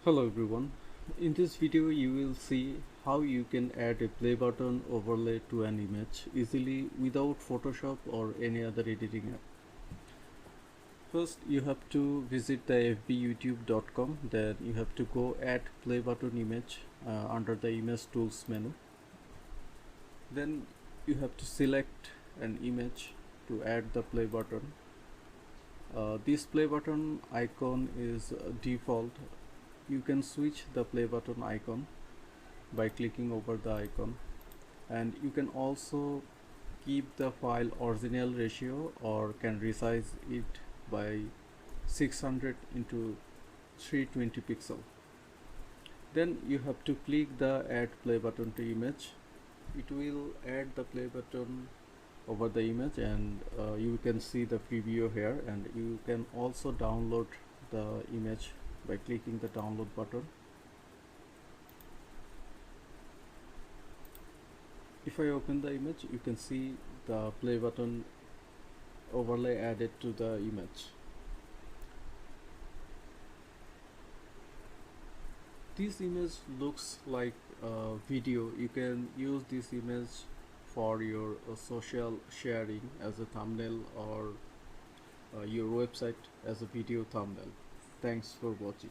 Hello everyone. In this video you will see how you can add a play button overlay to an image easily without Photoshop or any other editing app. First you have to visit the fbyoutube.com, then you have to go add play button image under the image tools menu. Then you have to select an image to add the play button. This play button icon is default. You can switch the play button icon by clicking over the icon, and you can also keep the file original ratio or can resize it by 600 into 320 pixel. Then you have to click the add play button to image. It will add the play button over the image, and you can see the preview here, and you can also download the image by clicking the download button. If I open the image, you can see the play button overlay added to the image. This image looks like a video. You can use this image for your social sharing as a thumbnail, or your website as a video thumbnail. Thanks for watching.